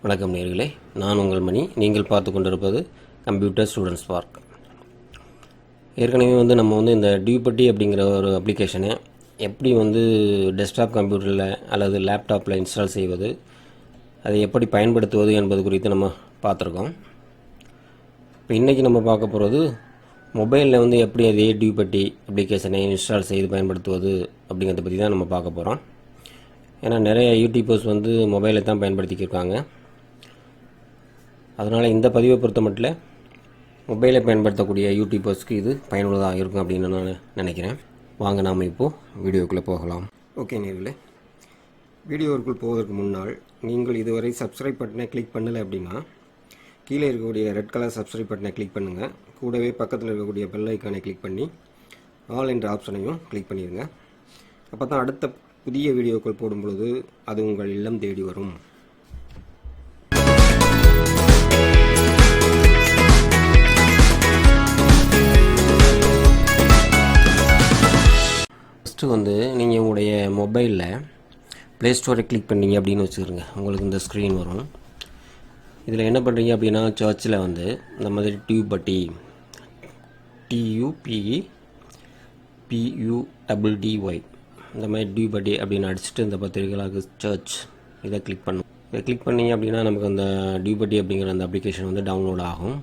வணக்கம் நேயர்களே, நான் உங்கள் மணி. நீங்கள் பார்த்து கொண்டிருப்பது கம்ப்யூட்டர் ஸ்டூடெண்ட்ஸ் பார்க். ஏற்கனவே நம்ம இந்த டியூபட்டி அப்படிங்கிற ஒரு அப்ளிகேஷனை எப்படி டெஸ்க்டாப் கம்ப்யூட்டரில் அல்லது லேப்டாப்பில் இன்ஸ்டால் செய்வது, அதை எப்படி பயன்படுத்துவது என்பது குறித்து நம்ம பார்த்துருக்கோம். இப்போ இன்றைக்கி நம்ம பார்க்க போகிறது மொபைலில் எப்படி அதே டியூபட்டி அப்ளிகேஷனை இன்ஸ்டால் செய்து பயன்படுத்துவது அப்படிங்கிறத பற்றி தான் நம்ம பார்க்க போகிறோம். ஏன்னா நிறைய யூடியூபர்ஸ் மொபைலை தான் பயன்படுத்திக்கிருக்காங்க. அதனால் இந்த பதிவை பொறுத்த மட்டும் மொபைலை பயன்படுத்தக்கூடிய யூடியூபர்ஸ்க்கு இது பயனுள்ளதாக இருக்கும் அப்படின்னு நான் நினைக்கிறேன். வாங்க நாம் இப்போது வீடியோக்குள்ளே போகலாம். ஓகே நேயர்களே, வீடியோவுக்குள் போவதற்கு முன்னால் நீங்கள் இதுவரை சப்ஸ்கிரைப் பட்டனை கிளிக் பண்ணலை அப்படின்னா கீழே இருக்கக்கூடிய ரெட் கலர் சப்ஸ்கிரைப் பட்டனை கிளிக் பண்ணுங்கள். கூடவே பக்கத்தில் இருக்கக்கூடிய பெல் ஐக்கானை கிளிக் பண்ணி ஆல் என்ற ஆப்ஷனையும் கிளிக் பண்ணிடுங்க. அப்போ தான் அடுத்த புதிய வீடியோக்கள் போடும் பொழுது அது உங்கள் இல்லம் தேடி வரும். ஃபஸ்ட்டு நீங்கள் உங்களுடைய மொபைலில் ப்ளே ஸ்டோரை கிளிக் பண்ணிங்க அப்படின்னு வச்சுக்கிறோங்க. உங்களுக்கு இந்த ஸ்க்ரீன் வரும். இதில் என்ன பண்ணுறீங்க அப்படின்னா, சர்ச்சில் இந்த மாதிரி டியூபட்டி TUPEPUDDY இந்த மாதிரி டியூபட்டி அப்படின்னு அடிச்சுட்டு இந்த பத்திரிகைகளாக சர்ச் இதை கிளிக் பண்ணும். இதை கிளிக் பண்ணிங்க அப்படின்னா நமக்கு அந்த டியூபட்டி அப்படிங்கிற அந்த அப்ளிகேஷன் டவுன்லோட் ஆகும்.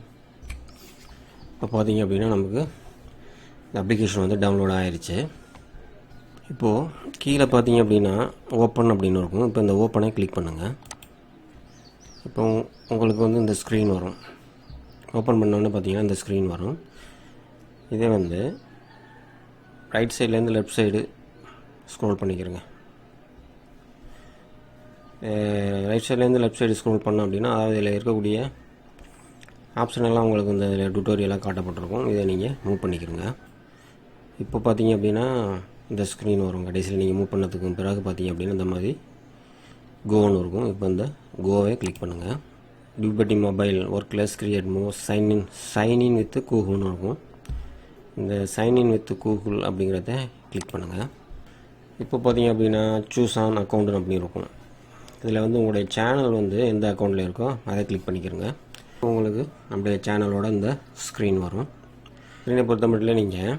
இப்போ பார்த்தீங்க அப்படின்னா நமக்கு இந்த அப்ளிகேஷன் டவுன்லோட் ஆகிருச்சு. இப்போது கீழே பார்த்தீங்க அப்படின்னா ஓப்பன் அப்படின்னு இருக்கும். இப்போ இந்த ஓப்பனை கிளிக் பண்ணுங்கள். இப்போ உங்களுக்கு இந்த ஸ்க்ரீன் வரும். ஓப்பன் பண்ணோன்னு பார்த்தீங்கன்னா இந்த ஸ்க்ரீன் வரும். இதே ரைட் சைட்லேருந்து லெஃப்ட் சைடு ஸ்க்ரோல் பண்ணிக்கிறேங்க. ரைட் சைட்லேருந்து லெஃப்ட் சைடு ஸ்க்ரோல் பண்ணோம் அப்படின்னா அதாவது இதில் இருக்கக்கூடிய ஆப்ஷன் எல்லாம் உங்களுக்கு இந்த டுட்டோரியலாக காட்டப்பட்டிருக்கும். இதை நீங்கள் மூவ் பண்ணிக்கிறங்க. இப்போ பார்த்தீங்க அப்படின்னா இந்த ஸ்க்ரீன் வரும். கடைசியில் நீங்கள் மூவ் பண்ணதுக்கு பிறகு பார்த்தீங்க அப்படின்னா இந்த மாதிரி கோன்னு இருக்கும். இப்போ இந்த கோவை கிளிக் பண்ணுங்கள். டியூபட்டி மொபைல் ஒர்க்லெஸ் கிரியேட் சைன்இன் வித் கூகுள்னு இருக்கும். இந்த சைன்இன் வித் கூகுள் அப்படிங்கிறத கிளிக் பண்ணுங்கள். இப்போ பார்த்தீங்க அப்படின்னா சூஸ் ஆன் அக்கௌண்ட்டு அப்படி இருக்கும். இதில் உங்களுடைய சேனல் எந்த அக்கௌண்ட்டில் இருக்கோ அதை கிளிக் பண்ணிக்கிறங்க. உங்களுக்கு நம்முடைய சேனலோட இந்த ஸ்க்ரீன் வரும். ஸ்க்ரீனை பொறுத்த மட்டும் நீங்கள்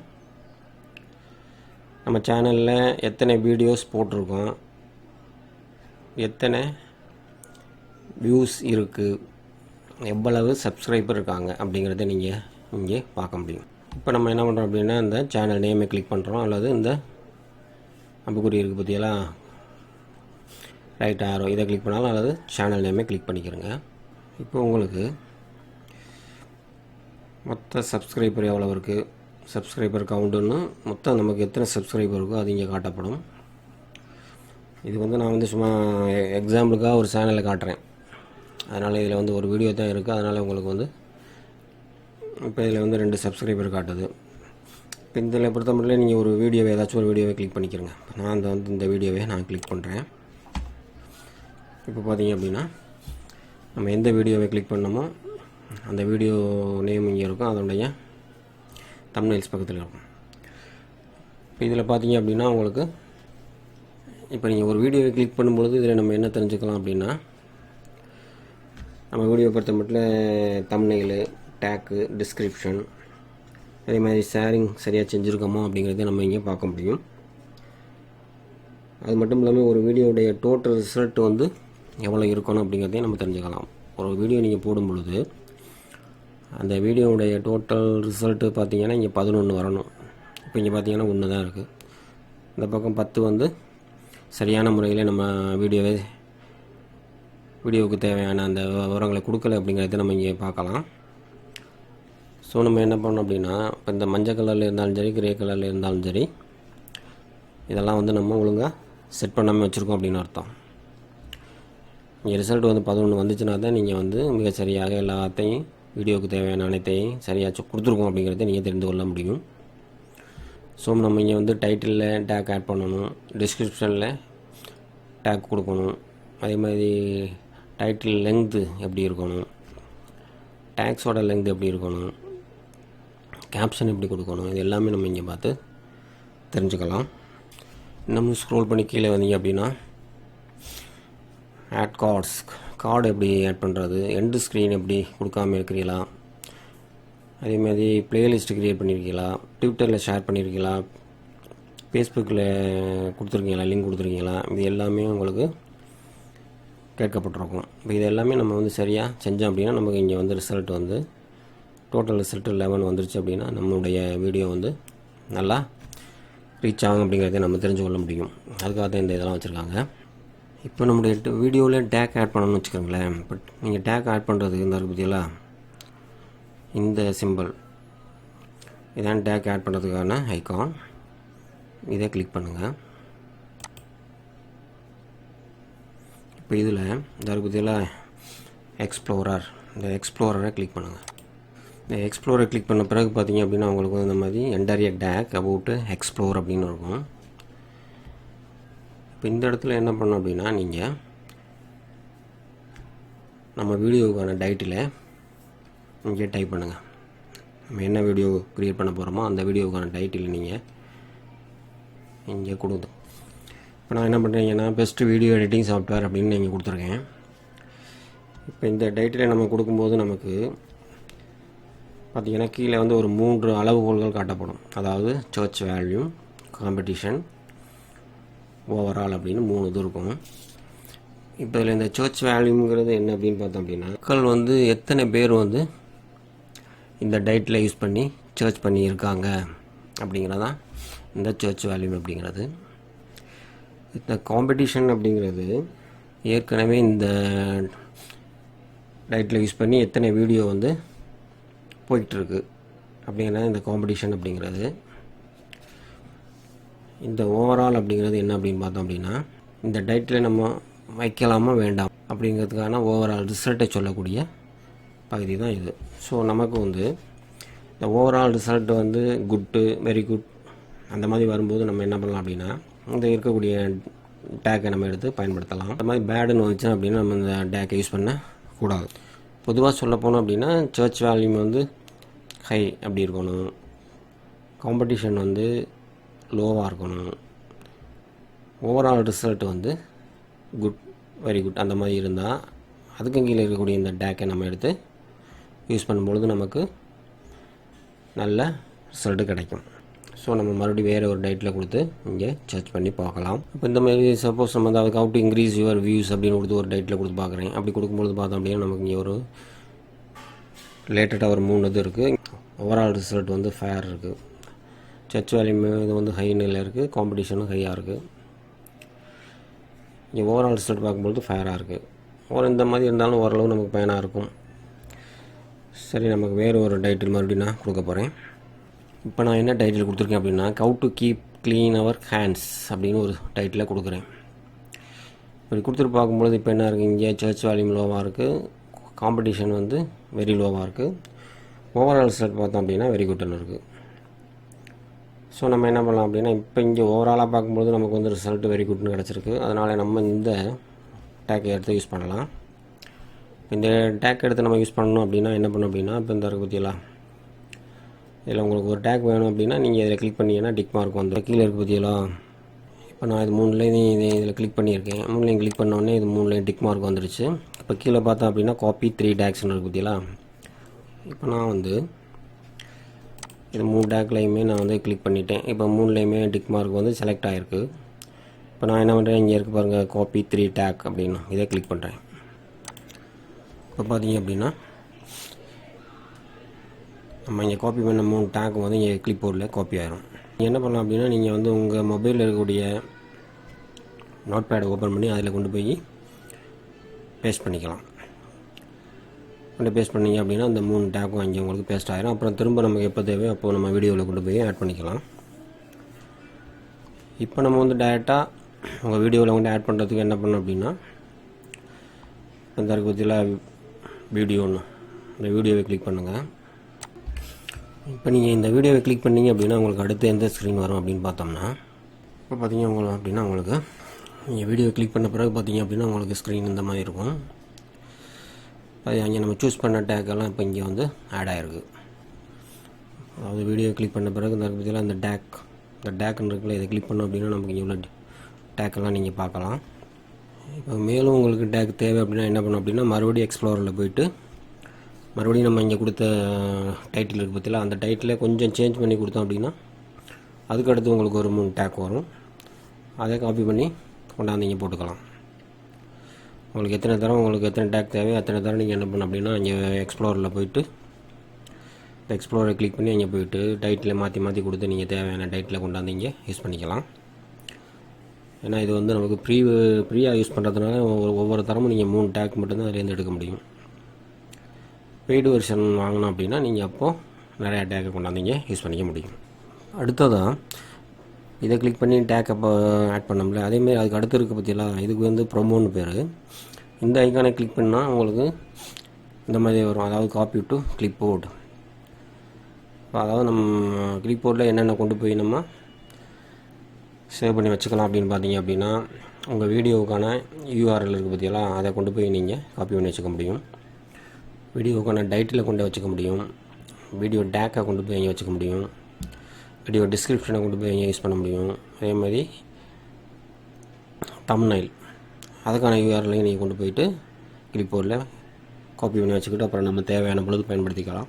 நம்ம சேனலில் எத்தனை வீடியோஸ் போட்டிருக்கோம், எத்தனை வியூஸ் இருக்குது, எவ்வளவு சப்ஸ்கிரைபர் இருக்காங்க அப்படிங்கிறத நீங்கள் இங்கே பார்க்க முடியும். இப்போ நம்ம என்ன பண்ணுறோம் அப்படின்னா இந்த சேனல் நேமை கிளிக் பண்ணுறோம். அல்லது இந்த அம்புக்குறி இருக்குது பற்றியெல்லாம் ரைட் ஆரோ இதை கிளிக் பண்ணாலும் அல்லது சேனல் நேமை கிளிக் பண்ணிக்கிறோங்க. இப்போ உங்களுக்கு மொத்த சப்ஸ்கிரைபர் எவ்வளோ இருக்குது, சப்ஸ்கிரைபர் கவுண்டுன்னு மொத்தம் நமக்கு எத்தனை சப்ஸ்கிரைபர் இருக்கோ அது இங்கே காட்டப்படும். இது நான் சும்மா எக்ஸாம்பிளுக்காக ஒரு சேனலில் காட்டுறேன். அதனால் இதில் ஒரு வீடியோ தான் இருக்குது. அதனால் உங்களுக்கு இப்போ இதில் 2 சப்ஸ்கிரைபர் காட்டுது. இப்போ இதில் பொறுத்த மட்டும் நீங்கள் ஒரு வீடியோவை ஏதாச்சும் ஒரு வீடியோவை கிளிக் பண்ணிக்கிறங்க. நான் இந்த வீடியோவை நான் கிளிக் பண்ணுறேன். இப்போ பார்த்தீங்க அப்படின்னா நம்ம எந்த வீடியோவை கிளிக் பண்ணோமோ அந்த வீடியோ நேம் இங்கே இருக்கும். அதனுடைய தம்ப்நெயில்ஸ் பக்கத்தில் இருக்கும். இப்போ இதில் பார்த்தீங்க அப்படின்னா உங்களுக்கு இப்போ நீங்கள் ஒரு வீடியோவை கிளிக் பண்ணும்பொழுது இதில் நம்ம என்ன தெரிஞ்சுக்கலாம் அப்படின்னா, நம்ம வீடியோ பொறுத்த மட்டும் தம்ப்நெயில், டேக்கு, டிஸ்கிரிப்ஷன், அதே மாதிரி ஷேரிங் சரியாக செஞ்சுருக்கோமா அப்படிங்கிறத நம்ம இங்கே பார்க்க முடியும். அது மட்டும் இல்லாமல் ஒரு வீடியோடைய டோட்டல் ரிசல்ட் எவ்வளோ இருக்கணும் அப்படிங்கிறதையும் நம்ம தெரிஞ்சுக்கலாம். ஒரு வீடியோ நீங்கள் போடும் பொழுது அந்த வீடியோவுடைய டோட்டல் ரிசல்ட்டு பார்த்தீங்கன்னா இங்கே 11 வரணும். இப்போ இங்கே பார்த்தீங்கன்னா 1 தான் இருக்குது. இந்த பக்கம் 10 சரியான முறையில் நம்ம வீடியோவுக்கு தேவையான அந்த விவரங்களை கொடுக்கல அப்படிங்கிறத நம்ம இங்கே பார்க்கலாம். ஸோ நம்ம என்ன பண்ணோம் அப்படின்னா, இப்போ இந்த மஞ்சள் கலரில் இருந்தாலும் சரி, கிரே கலரில் இருந்தாலும் சரி, இதெல்லாம் நம்ம ஒழுங்காக செட் பண்ணாமல் வச்சுருக்கோம் அப்படின்னு அர்த்தம். இங்கே ரிசல்ட் 11 வந்துச்சுன்னா தான் நீங்கள் மிக சரியாக எல்லாத்தையும் வீடியோவுக்கு தேவையான அனைத்தையும் சரியாக கொடுத்துருக்கோம் அப்படிங்கிறத நீங்கள் தெரிந்து கொள்ள முடியும். ஸோ நம்ம இங்கே டைட்டிலில் டேக் ஆட் பண்ணணும், டிஸ்கிரிப்ஷனில் டேக் கொடுக்கணும், அதே மாதிரி டைட்டில் லெங்க்த்து எப்படி இருக்கணும், டேக்ஸோட லெங்க்த் எப்படி இருக்கணும், கேப்ஷன் எப்படி கொடுக்கணும், இது எல்லாமே நம்ம இங்கே பார்த்து தெரிஞ்சுக்கலாம். இன்னமும் ஸ்க்ரோல் பண்ணி கீழே வந்தீங்க அப்படின்னா ஆட் கார்டு எப்படி ஆட் பண்ணுறது, எண்டு ஸ்க்ரீன் எப்படி கொடுக்காமல் இருக்கிறீங்களா, அதேமாதிரி ப்ளேலிஸ்ட்டு க்ரியேட் பண்ணியிருக்கீங்களா, ட்விட்டரில் ஷேர் பண்ணியிருக்கீங்களா, ஃபேஸ்புக்கில் கொடுத்துருக்கீங்களா, லிங்க் கொடுத்துருக்கீங்களா, இது எல்லாமே உங்களுக்கு கேட்கப்பட்டிருக்கும். இப்போ இது எல்லாமே நம்ம வந்து சரியாக செஞ்சோம் அப்படின்னா நமக்கு இங்கே வந்து ரிசல்ட் வந்து டோட்டல் ரிசல்ட் 11 வந்துருச்சு அப்படின்னா நம்மளுடைய வீடியோ வந்து நல்லா ரீச் ஆகும் அப்படிங்கிறத நம்ம தெரிஞ்சு கொள்ள முடியும். அதுக்காக தான் இந்த இதெல்லாம் வச்சுருக்காங்க. இப்போ நம்முடைய வீடியோவில் டேக் ஆட் பண்ணணும்னு வச்சுக்கோங்களேன். பட் நீங்கள் டேக் ஆட் பண்ணுறதுக்கு இந்த பற்றியெல்லா இந்த சிம்பிள் இதான் டேக் ஆட் பண்ணுறதுக்கான ஐகான். இதை கிளிக் பண்ணுங்கள். இப்போ இதில் இந்த பற்றியெல்லாம் எக்ஸ்ப்ளோரர், இந்த எக்ஸ்ப்ளோரரை கிளிக் பண்ணுங்கள். இந்த எக்ஸ்ப்ளோரை கிளிக் பண்ண பிறகு பார்த்தீங்க அப்படின்னா உங்களுக்கு இந்த மாதிரி enter a take about explore அப்படின்னு இருக்கும். இப்போ இந்த இடத்துல என்ன பண்ணணும் அப்படின்னா நீங்கள் நம்ம வீடியோவுக்கான டைட்டிலை இங்கே டைப் பண்ணுங்கள். நம்ம என்ன வீடியோ க்ரியேட் பண்ண போகிறோமோ அந்த வீடியோவுக்கான டைட்டில் நீங்கள் இங்கே கொடுங்க. இப்போ நான் என்ன பண்ணுறீங்கன்னா பெஸ்ட்டு வீடியோ எடிட்டிங் சாஃப்ட்வேர் அப்படின்னு நீங்கள் கொடுத்துருக்கேன். இப்போ இந்த டைட்டிலை நம்ம கொடுக்கும்போது நமக்கு பார்த்திங்கன்னா கீழே வந்து ஒரு 3 அளவுகோல்கள் காட்டப்படும். அதாவது சர்ச் வேல்யூம், காம்படிஷன், ஓவரால் அப்படின்னு 3 இது இருக்கும். இப்போ இதில் இந்த சர்ச் வேல்யூங்கிறது என்ன அப்படின்னு பார்த்தோம் அப்படின்னா மக்கள் வந்து எத்தனை பேர் வந்து இந்த டைட்டில் யூஸ் பண்ணி சர்ச் பண்ணியிருக்காங்க அப்படிங்கிறதான் இந்த சர்ச் வேல்யூம் அப்படிங்கிறது. இந்த காம்படிஷன் அப்படிங்கிறது ஏற்கனவே இந்த டைட்டில் யூஸ் பண்ணி எத்தனை வீடியோ வந்து போயிட்டுருக்கு அப்படிங்கிறது இந்த காம்படிஷன் அப்படிங்கிறது. இந்த ஓவரால் அப்படிங்கிறது என்ன அப்படின்னு பார்த்தோம் அப்படின்னா இந்த டைட்டில் நம்ம வைக்கலாமா வேண்டாம் அப்படிங்கிறதுக்கான ஓவரால் ரிசல்ட்டை சொல்லக்கூடிய பகுதி தான் இது. ஸோ நமக்கு வந்து இந்த ஓவரால் ரிசல்ட் வந்து குட்டு, வெரி குட் அந்த மாதிரி வரும்போது நம்ம என்ன பண்ணலாம் அப்படின்னா இந்த இருக்கக்கூடிய டேக்கை நம்ம எடுத்து பயன்படுத்தலாம். அந்த மாதிரி பேடுன்னு வந்துச்சு அப்படின்னா நம்ம இந்த டேக்கை யூஸ் பண்ணக்கூடாது. பொதுவாக சொல்ல போனோம் அப்படின்னா சர்ச் வேல்யூம் வந்து ஹை அப்படி இருக்கணும், காம்படிஷன் வந்து லோவாக இருக்கணும், ஓவரால் ரிசல்ட் வந்து குட், வெரி குட் அந்த மாதிரி இருந்தால் அதுக்கு கீழே இருக்கக்கூடிய இந்த டேக்கை நம்ம எடுத்து யூஸ் பண்ணும்பொழுது நமக்கு நல்ல ரிசல்ட்டு கிடைக்கும். ஸோ நம்ம மறுபடியும் வேறு ஒரு டைட்டில் கொடுத்து இங்கே சர்ச் பண்ணி பார்க்கலாம். இப்போ இந்த மாதிரி சப்போஸ் நம்ம அதுக்கு how to increase your views அப்படின்னு கொடுத்து ஒரு டைட்டில் கொடுத்து பார்க்குறேன். அப்படி கொடுக்கும்பொழுது பார்த்தோம் அப்படின்னா நமக்கு இங்கே ஒரு ரிலேட்டடாக ஒரு 3 இது இருக்குது. ஓவரால் ரிசல்ட் வந்து ஃபேர் இருக்குது, சர்ச் வேல்யூ இது வந்து ஹை நிலையில் இருக்குது, காம்படிஷனும் ஹையாக இருக்குது. இங்கே ஓவரால் ரிசல்ட் பார்க்கும்பொழுது ஃபேராக இருக்குது. இந்த மாதிரி இருந்தாலும் ஓரளவு நமக்கு பயனாக இருக்கும். சரி, நமக்கு வேறு ஒரு டைட்டில் மறுபடியும் நான் கொடுக்க போகிறேன். இப்போ நான் என்ன டைட்டில் கொடுத்துருக்கேன் அப்படின்னா how to keep clean our hands அப்படின்னு ஒரு டைட்டில் கொடுக்குறேன். இப்படி கொடுத்துட்டு பார்க்கும்பொழுது இப்போ என்ன இருக்குது, இங்கே சர்ச் வேல்யூம் லோவாக இருக்குது, காம்படிஷன் வந்து வெரி லோவாக இருக்குது, ஓவரால் ரிசல்ட் பார்த்தோம் அப்படின்னா வெரி குட்னு இருக்குது. ஸோ நம்ம என்ன பண்ணலாம் அப்படின்னா இப்போ இங்கே ஓவராலாக பார்க்கும்போது நமக்கு வந்து ரிசல்ட் வெரி குட்னு கிடச்சிருக்கு. அதனால் நம்ம இந்த டேக்கை எடுத்து யூஸ் பண்ணலாம். இந்த டேக் எடுத்து நம்ம யூஸ் பண்ணணும் அப்படின்னா என்ன பண்ணணும் அப்படின்னா இப்போ இந்த இருக்கு பற்றியெல்லாம் இதில் உங்களுக்கு ஒரு டேக் வேணும் அப்படின்னா நீங்கள் இதில் கிளிக் பண்ணிங்கன்னா டிக் மார்க் வந்து கீழே இருக்கு பற்றியெல்லாம். இப்போ நான் இது 3லையும் இதில் கிளிக் பண்ணியிருக்கேன். 3லையும் கிளிக் பண்ணோடனே இது 3லையும் டிக் மார்க் வந்துருச்சு. இப்போ கீழே பார்த்தோம் அப்படின்னா காப்பி 3 டேக்ஸ்னு இருக்கு பற்றியெல்லாம். இப்போ நான் வந்து இது 3 டேக்லையுமே நான் வந்து கிளிக் பண்ணிட்டேன். இப்போ 3லையுமே டிக் மார்க் வந்து செலக்ட் ஆகிருக்கு. இப்போ நான் என்ன பண்ணுறேன், இங்கே இருக்குது பாருங்கள் காப்பி 3 டேக் அப்படின்னு இதை கிளிக் பண்ணுறேன். இப்போ பார்த்தீங்க அப்படின்னா நம்ம இங்கே காப்பி பண்ண 3 டேக் வந்து இங்கே கிளிப் போர்டில் காப்பி ஆகிரும். நீங்கள் என்ன பண்ணலாம் அப்படின்னா நீங்கள் வந்து உங்கள் மொபைலில் இருக்கக்கூடிய நோட் பேடை ஓப்பன் பண்ணி அதில் கொண்டு போய் பேஸ்ட் பண்ணிக்கலாம். பேஸ்ட் பண்ணிங்க அப்படின்னா அந்த 3 டேக்கும் அங்கே உங்களுக்கு பேஸ்ட் ஆகிரும். அப்புறம் திரும்ப நமக்கு எப்போ தேவையோ அப்போது நம்ம வீடியோவில் கொண்டு போய் ஆட் பண்ணிக்கலாம். இப்போ நம்ம வந்து டேரெக்டாக உங்கள் வீடியோவில் வந்து ஆட் பண்ணுறதுக்கு என்ன பண்ணணும் அப்படின்னா இந்த பற்றியில் வீடியோன்னு இந்த வீடியோவை கிளிக் பண்ணுங்கள். இப்போ நீங்கள் இந்த வீடியோவை கிளிக் பண்ணிங்க அப்படின்னா உங்களுக்கு அடுத்து எந்த ஸ்க்ரீன் வரும் அப்படின்னு பார்த்தோம்னா இப்போ பார்த்தீங்க உங்களுக்கு நீங்கள் வீடியோ கிளிக் பண்ண பிறகு பார்த்தீங்க அப்படின்னா உங்களுக்கு ஸ்க்ரீன் இந்த மாதிரி இருக்கும். அது அங்கே நம்ம சூஸ் பண்ண டேக்கெல்லாம் இப்போ இங்கே வந்து ஆட் ஆகிருக்கு. அதாவது வீடியோ கிளிக் பண்ண பிறகு இந்த பற்றியில் இந்த டேக்குன்னு இருக்குல்ல, இதை கிளிக் பண்ணோம் அப்படின்னா நமக்கு இங்கே உள்ள டேக்கெல்லாம் நீங்கள் பார்க்கலாம். இப்போ மேலும் உங்களுக்கு டேக் தேவை அப்படின்னா என்ன பண்ணணும் அப்படின்னா, மறுபடியும் எக்ஸ்ப்ளோரில் போய்ட்டு மறுபடியும் நம்ம இங்கே கொடுத்த டைட்டில் இருக்குது பார்த்தீங்களா, அந்த டைட்டிலை கொஞ்சம் சேஞ்ச் பண்ணி கொடுத்தோம் அப்படின்னா அதுக்கடுத்து உங்களுக்கு ஒரு 3 டேக் வரும். அதை காப்பி பண்ணி கொண்டாந்து இங்கே போட்டுக்கலாம். உங்களுக்கு எத்தனை டேக் தேவையோ அத்தனை தரம் நீங்கள் என்ன பண்ணணும் அப்படின்னா, இங்கே எக்ஸ்ப்ளோரில் போய்ட்டு இந்த எக்ஸ்ப்ளோரை கிளிக் பண்ணி அங்கே போய்ட்டு டைட்டிலை மாற்றி கொடுத்து நீங்கள் தேவையான டைட்டிலை கொண்டாந்து இங்கே யூஸ் பண்ணிக்கலாம். ஏன்னா இது வந்து நமக்கு ஃப்ரீயாக யூஸ் பண்ணுறதுனால ஒவ்வொரு தரமும் நீங்கள் 3 டேக் மட்டும்தான் அதிலேருந்து எடுக்க முடியும். பெய்டு வெர்ஷன் வாங்கினோம் அப்படின்னா நீங்கள் அப்போது நிறையா டேக்கை கொண்டாந்து இங்கே யூஸ் பண்ணிக்க முடியும். அடுத்ததாக இதை கிளிக் பண்ணி டேக் அப்போ ஆட் பண்ணோம்ல, அதேமாரி அதுக்கு அடுத்து இருக்க பற்றியெல்லாம் இதுக்கு வந்து ப்ரொமோன்னு பேர். இந்த ஐக்கானை கிளிக் பண்ணால் உங்களுக்கு இந்த மாதிரி வரும், அதாவது காப்பி டு கிளிப் போர்டு. அதாவது நம்ம கிளிப் போர்டில் என்னென்ன கொண்டு போய் நம்ம சேவ் பண்ணி வச்சுக்கலாம் அப்படின்னு பார்த்தீங்க அப்படின்னா, உங்கள் வீடியோவுக்கான URL இருக்குது பற்றியெல்லாம் அதை கொண்டு போய் நீங்கள் காப்பி பண்ணி வச்சுக்க முடியும். வீடியோவுக்கான டைட்டிலை கொண்டு வச்சுக்க முடியும். வீடியோ டேக்கை கொண்டு போய் இங்கே வச்சுக்க முடியும். வீடியோ டிஸ்கிரிப்ஷனை கொண்டு போய் இங்கே யூஸ் பண்ண முடியும். அதே மாதிரி தம்ப்நெயில் அதுக்கான URL-ஐயும் நீங்கள் கொண்டு போயிட்டு கிளிப் போர்டில் காப்பி பண்ணி வச்சுக்கிட்டு அப்புறம் நம்ம தேவையான பொழுது பயன்படுத்திக்கலாம்.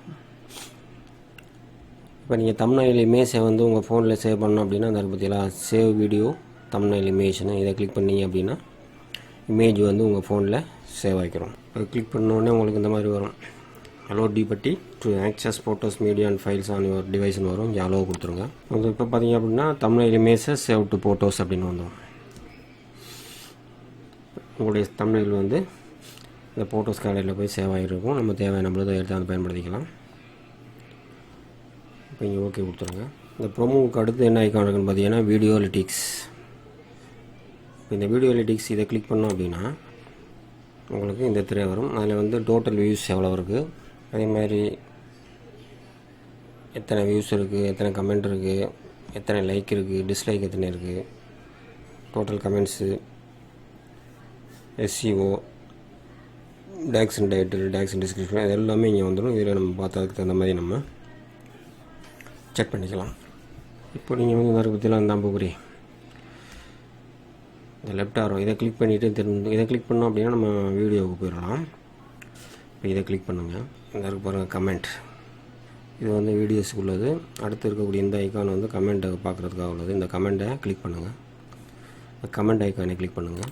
இப்போ நீங்கள் தம்ப்நெயில் இமேஜை வந்து உங்கள் ஃபோனில் சேவ் பண்ணணும் அப்படின்னா அந்த பற்றியெல்லாம் சேவ் வீடியோ தம்ப்நெயில் இமேஜ்னு இதை கிளிக் பண்ணிங்க அப்படின்னா இமேஜ் வந்து உங்கள் ஃபோனில் சேவ் ஆகிக்கிறோம். அது கிளிக் பண்ணோடனே உங்களுக்கு இந்த மாதிரி வரும், allow TubeBuddy to access photos media and files on your டிவைஸ்னு வரும். இங்கே அலோ கொடுத்துருங்க. உங்களுக்கு இப்போ பார்த்தீங்க அப்படின்னா தம்ப்நெயில் இமேஜை சேவ் டு ஃபோட்டோஸ் அப்படின்னு வந்துடும். உங்களுடைய தம்ப்நெயில் வந்து இந்த ஃபோட்டோஸ் கேலரியில் போய் சேவ் ஆகிருக்கும். நம்ம தேவையான பொழுது எடுத்து அதை பயன்படுத்திக்கலாம். இப்போ இங்கே ஓகே கொடுத்துருங்க. இந்த ப்ரோமோவுக்கு அடுத்து என்ன ஐக்கான் இருக்குன்னு பார்த்தீங்கன்னா வீடியோ எலிட்டிக்ஸ். இப்போ இந்த வீடியோ எலிட்டிக்ஸ் இதை கிளிக் பண்ணோம் அப்படின்னா உங்களுக்கு இந்த திரை வரும். அதில் வந்து டோட்டல் வியூஸ் எவ்வளோ இருக்குது, அதே மாதிரி எத்தனை வியூஸ் இருக்குது, எத்தனை கமெண்ட் இருக்குது, எத்தனை லைக் இருக்குது, டிஸ்லைக் எத்தனை இருக்குது, total comments, SEO, tags and title, tags and description, இது எல்லாமே இங்கே வந்துடும். இதில் நம்ம பார்த்ததுக்கு தகுந்த மாதிரி நம்ம செக் பண்ணிக்கலாம். இப்போ நீங்கள் வந்து நிறைய பற்றிலாம் அந்த அம்புக்குறி இந்த லெஃப்ட் ஆரோ இதை கிளிக் பண்ணிவிட்டு இதை கிளிக் பண்ணோம் அப்படின்னா நம்ம வீடியோவுக்கு போயிடலாம். இப்போ இதை கிளிக் பண்ணுங்கள். இந்த இருக்கு பாருங்கள் கமெண்ட், இது வந்து வீடியோஸுக்கு உள்ளது. அடுத்து இருக்கக்கூடிய இந்த ஐக்கான் வந்து கமெண்ட்டை பார்க்குறதுக்காக உள்ளது. இந்த கமெண்ட்டை கிளிக் பண்ணுங்கள். இந்த கமெண்ட் ஐக்கானை கிளிக் பண்ணுங்கள்.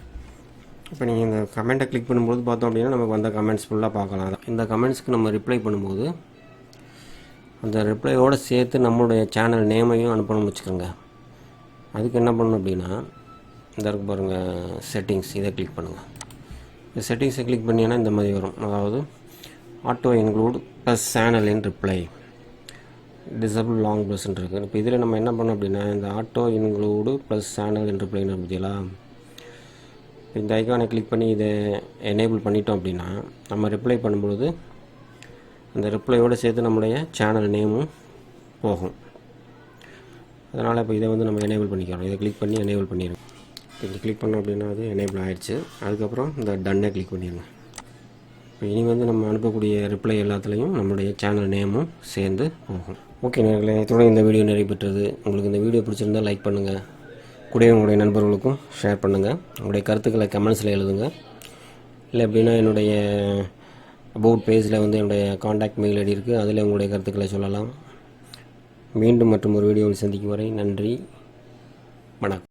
இப்போ நீங்கள் இந்த கமெண்ட்டை கிளிக் பண்ணும்போது பார்த்தோம் அப்படின்னா நமக்கு வந்த கமெண்ட்ஸ் ஃபுல்லாக பார்க்கலாம். இந்த கமெண்ட்ஸ்க்கு நம்ம ரிப்ளை பண்ணும்போது அந்த ரிப்ளையோடு சேர்த்து நம்மளுடைய சேனல் நேமையும் அனுப்பணும்னு வச்சுக்கோங்க. அதுக்கு என்ன பண்ணணும் அப்படின்னா இந்த இருக்கு பாருங்கள் செட்டிங்ஸ், இதை கிளிக் பண்ணுங்கள். இந்த செட்டிங்ஸை கிளிக் பண்ணிங்கன்னா இந்த மாதிரி வரும், அதாவது auto include plus channel in reply disable long ப்ளஸ்ன்னு இருக்குது. இப்போ இதில் நம்ம என்ன பண்ணோம் அப்படின்னா இந்த auto include plus channel in ரிப்ளைன்னு பார்த்தீங்களா, இந்த ஐக்கானை கிளிக் பண்ணி இதை எனேபிள் பண்ணிட்டோம் அப்படின்னா நம்ம ரிப்ளை பண்ணும்பொழுது அந்த ரிப்ளையோடு சேர்த்து நம்முடைய சேனல் நேமும் போகும். அதனால் இப்போ இதை வந்து நம்ம எனேபிள் பண்ணிக்கிறோம். இதை கிளிக் பண்ணி எனேபிள் பண்ணிடுங்க. இதை கிளிக் பண்ணோம் அப்படின்னா அது எனேபிள் ஆகிடுச்சு. அதுக்கப்புறம் இந்த டன்னை கிளிக் பண்ணிடுங்க. இப்போ இனி வந்து நம்ம அனுப்பக்கூடிய ரிப்ளை எல்லாத்துலேயும் நம்மளுடைய சேனல் நேமும் சேர்ந்து போகும். ஓகே நேயர்களே, இதோட இந்த வீடியோ நிறைவு பெற்றது. உங்களுக்கு இந்த வீடியோ பிடிச்சிருந்தால் லைக் பண்ணுங்கள், கூடவே உங்களுடைய நண்பர்களுக்கும் ஷேர் பண்ணுங்கள். உங்களுடைய கருத்துக்களை கமெண்ட்ஸில் எழுதுங்க. இல்லை அப்படின்னா என்னுடைய அபவுட் பேஜில் வந்து என்னுடைய காண்டாக்ட் மெயில் ஐடி இருக்குது, அதில் உங்களுடைய கருத்துக்களை சொல்லலாம். மீண்டும் மற்றும் ஒரு வீடியோவில் சந்திக்கும் வரை நன்றி, வணக்கம்.